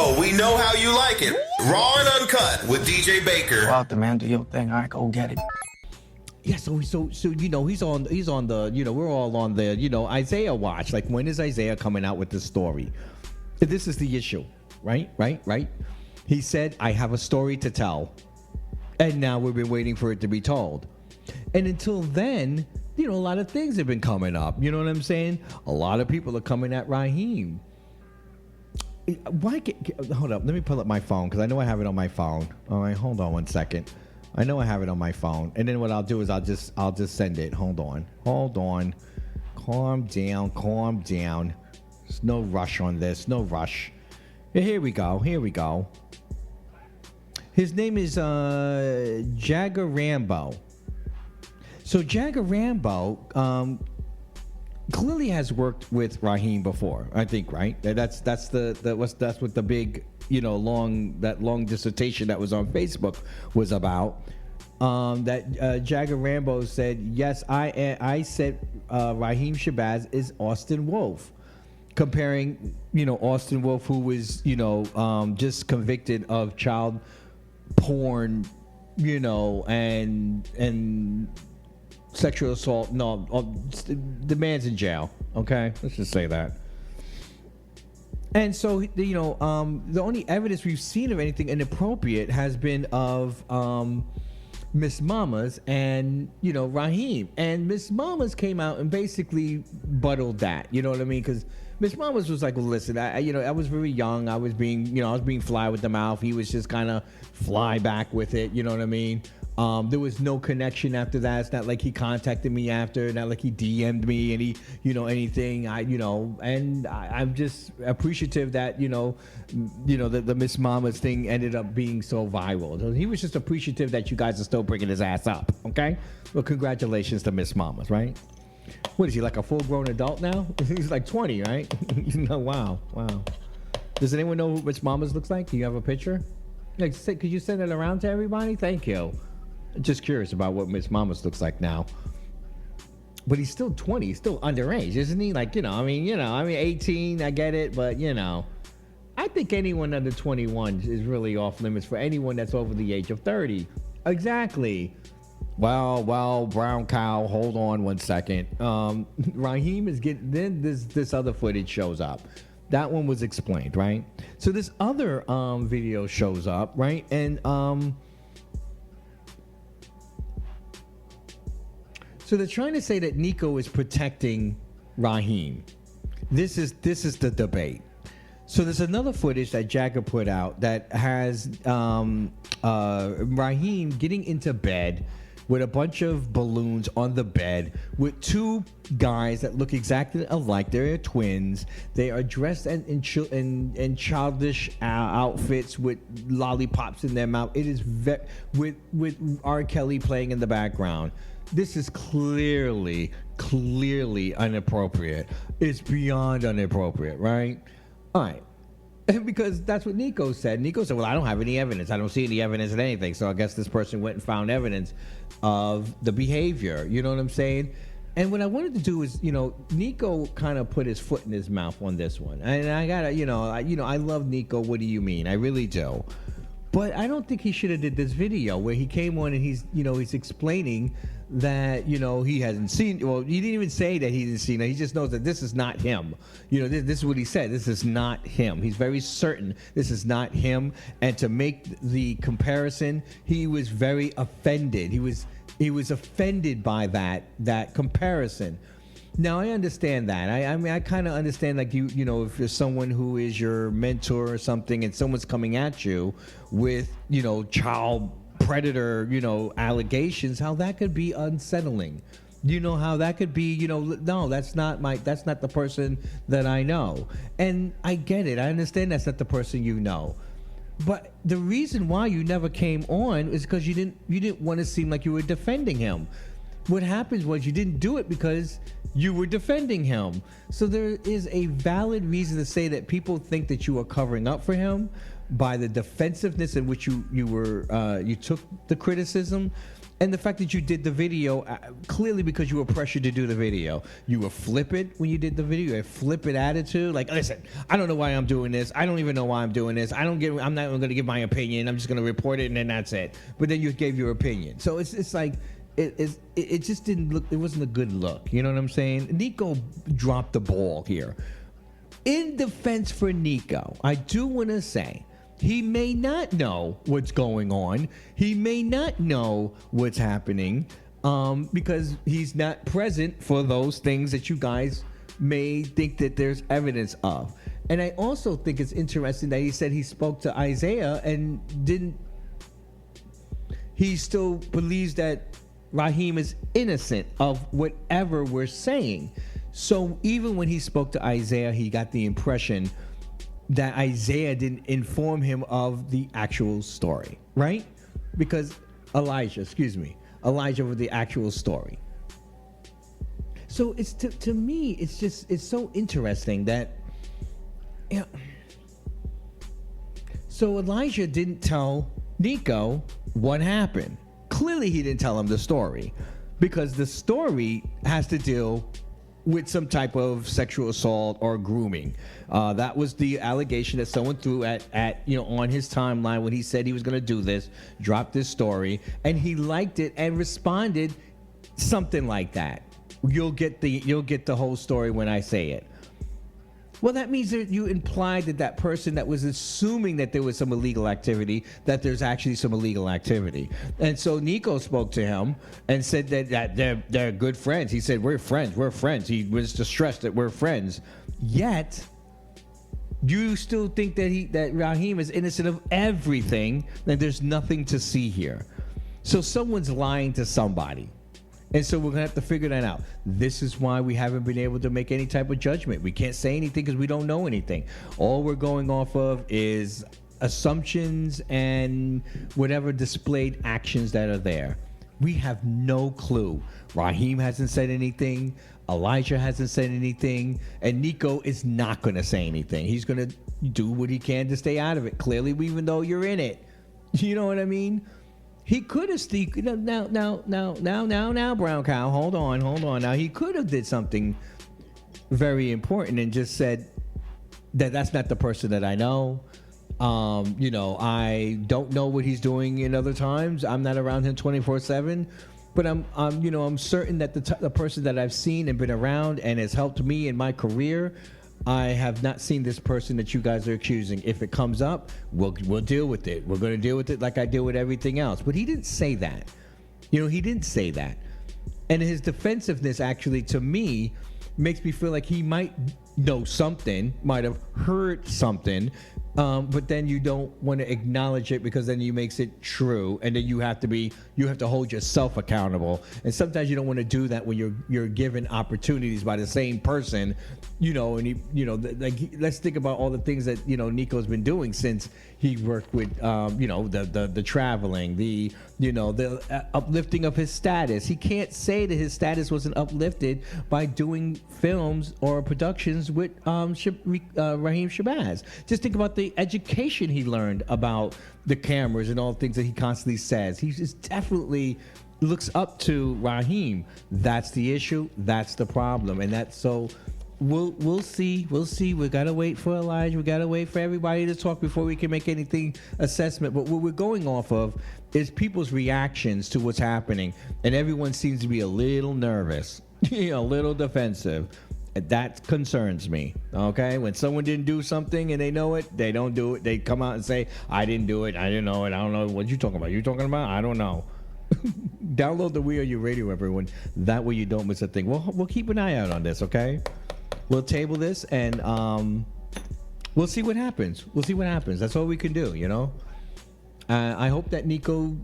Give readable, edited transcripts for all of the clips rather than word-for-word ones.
Oh, we know how you like it. Raw and uncut with DJ Baker. Go out there, man. Do your thing. All right, go get it. Yeah, so he's on the, we're all on the, Isaiah watch. Like, when is Isaiah coming out with this story? This is the issue, right? He said, I have a story to tell. And now we've been waiting for it to be told. And until then, a lot of things have been coming up. You know what I'm saying? A lot of people are coming at Rhyheim. Hold up, let me pull up my phone, because I know I have it on my phone. All right, hold on one second. I know I have it on my phone, and then what I'll do is I'll just send it. Hold on, calm down. There's no rush on this, no rush. Here we go. His name is Jagger Rambo. So Jagger Rambo clearly has worked with Rhyheim before, I think, right? That's what the big long dissertation that was on Facebook was about. That Jagger Rambo said, yes, I said Rhyheim Shabazz is Austin Wolf, comparing Austin Wolf, who was just convicted of child porn, and sexual assault. No, the man's in jail. Okay, let's just say that. And so, the only evidence we've seen of anything inappropriate has been of Miss Mamas and Rhyheim. And Miss Mamas came out and basically buttled that. You know what I mean? Because Miss Mamas was like, well, listen, I was very young. I was being fly with the mouth. He was just kind of fly back with it. You know what I mean? There was no connection after that. It's not like he contacted me after, not like he DM'd me and anything. And I'm just appreciative that, the Miss Mamas thing ended up being so viral. So he was just appreciative that you guys are still bringing his ass up. Okay. Well, congratulations to Miss Mamas, right? What is he, like a full-grown adult now? He's like 20, right? Wow. Does anyone know who Miss Mamas looks like? Do you have a picture? Like, could you send it around to everybody? Thank you. Just curious about what Miss Mamas looks like now. But he's still 20. He's still underage, isn't he? Like, 18, I get it. But, I think anyone under 21 is really off limits for anyone that's over the age of 30. Exactly. Well, brown cow, hold on one second. Rhyheim is getting, then this other footage shows up. That one was explained, right? So this other video shows up, right? And so they're trying to say that Nico is protecting Rhyheim. This is the debate. So there's another footage that Jagger put out that has Rhyheim getting into bed with a bunch of balloons on the bed with two guys that look exactly alike. They're twins. They are dressed in childish outfits with lollipops in their mouth. It is with R. Kelly playing in the background. This is clearly inappropriate. It's beyond inappropriate, right? All right. Because that's what Nico said. Nico said, well, I don't have any evidence. I don't see any evidence of anything. So I guess this person went and found evidence of the behavior. You know what I'm saying? And what I wanted to do is, Nico kind of put his foot in his mouth on this one. And I gotta, I love Nico. What do you mean? I really do. But I don't think he should have did this video where he came on and he's explaining that, he hasn't seen, well, he didn't even say that he didn't see it. He just knows that this is not him. This is what he said. This is not him. He's very certain this is not him. And to make the comparison, he was very offended. He was offended by that comparison. Now, I understand that. I mean, I kind of understand, like, if you're someone who is your mentor or something and someone's coming at you with, child predator, allegations, how that could be unsettling. How that could be, no, that's not the person that I know. And I get it. I understand that's not the person you know. But the reason why you never came on is because you didn't want to seem like you were defending him. What happened was you didn't do it because you were defending him. So there is a valid reason to say that people think that you are covering up for him by the defensiveness in which you took the criticism. And the fact that you did the video, clearly because you were pressured to do the video. You were flippant when you did the video. You had flippant attitude. Like, listen, I don't know why I'm doing this. I don't even know why I'm doing this. I'm not even going to give my opinion. I'm just going to report it, and then that's it. But then you gave your opinion. So it's like, it just didn't look, it wasn't a good look. You know what I'm saying? Nico dropped the ball here. In defense for Nico, I do want to say, he may not know what's going on. He may not know what's happening because he's not present for those things that you guys may think that there's evidence of. And I also think it's interesting that he said he spoke to Isaiah and he still believes that Rhyheim is innocent of whatever we're saying. So even when he spoke to Isaiah, he got the impression that Isaiah didn't inform him of the actual story, right? Because Elijah with the actual story. So it's to me, it's so interesting that, you know, so Elijah didn't tell Nico what happened. Clearly he didn't tell him the story because the story has to deal with some type of sexual assault or grooming. That was the allegation that someone threw at on his timeline when he said he was going to do this, dropped this story, and he liked it and responded something like that. You'll get the whole story when I say it. Well, that means that you implied that person that was assuming that there was some illegal activity, that there's actually some illegal activity. And so Nico spoke to him and said that they're good friends. He said, we're friends. He was distressed that we're friends. Yet, you still think that Rhyheim is innocent of everything, and there's nothing to see here. So someone's lying to somebody. And so we're going to have to figure that out. This is why we haven't been able to make any type of judgment. We can't say anything because we don't know anything. All we're going off of is assumptions and whatever displayed actions that are there. We have no clue. Rhyheim hasn't said anything. Elijah hasn't said anything. And Nico is not going to say anything. He's going to do what he can to stay out of it. Clearly, even though you're in it. You know what I mean? He could have now, brown cow. Hold on. Now he could have did something very important and just said that's not the person that I know. I don't know what he's doing in other times. I'm not around him 24/7, but I'm certain that the person that I've seen and been around and has helped me in my career. I have not seen this person that you guys are accusing. If it comes up, we'll deal with it. We're going to deal with it like I deal with everything else. But he didn't say that. He didn't say that. And his defensiveness actually, to me, makes me feel like he might know something, might have heard something, but then you don't want to acknowledge it because then you makes it true, and then you have to hold yourself accountable. And sometimes you don't want to do that when you're given opportunities by the same person, let's think about all the things that Nico's been doing since he worked with the traveling, the uplifting of his status. He can't say that his status wasn't uplifted by doing films or productions with Rhyheim Shabazz. Just think about the education he learned about the cameras and all the things that he constantly says. He just definitely looks up to Rhyheim. That's the issue. That's the problem. And that's so. We'll see. We gotta wait for Elijah. We gotta wait for everybody to talk before we can make anything assessment. But what we're going off of is people's reactions to what's happening, and everyone seems to be a little nervous, a little defensive. That concerns me. Okay, when someone didn't do something and they know it, they don't do it. They come out and say, "I didn't do it. I didn't know it. I don't know what you talking about. You talking about? I don't know." Download the We Are You Radio, everyone. That way you don't miss a thing. We'll keep an eye out on this. Okay. We'll table this and we'll see what happens. That's all we can do, I hope that Nico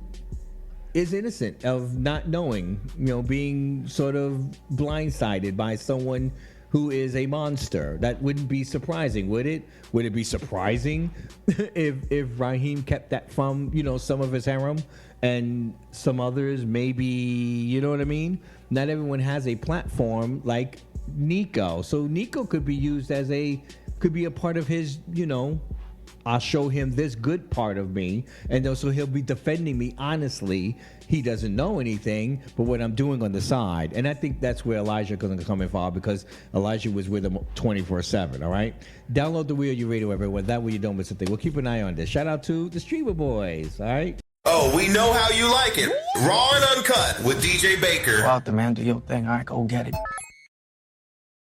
is innocent of not knowing, being sort of blindsided by someone who is a monster. That wouldn't be surprising, would it? Would it be surprising if Rhyheim kept that from, some of his harem and some others maybe, you know what I mean? Not everyone has a platform like Nico. So Nico could be used could be a part of his, I'll show him this good part of me, and also he'll be defending me honestly. He doesn't know anything, but what I'm doing on the side. And I think that's where Elijah going to come in far, because Elijah was with him 24/7, all right? Download the Real You Radio, everyone. That way you don't miss a thing. We'll keep an eye on this. Shout out to the Streamer Boys, all right? Oh, we know how you like it. Raw and uncut with DJ Baker. Go out there, man. Do your thing. All right, go get it.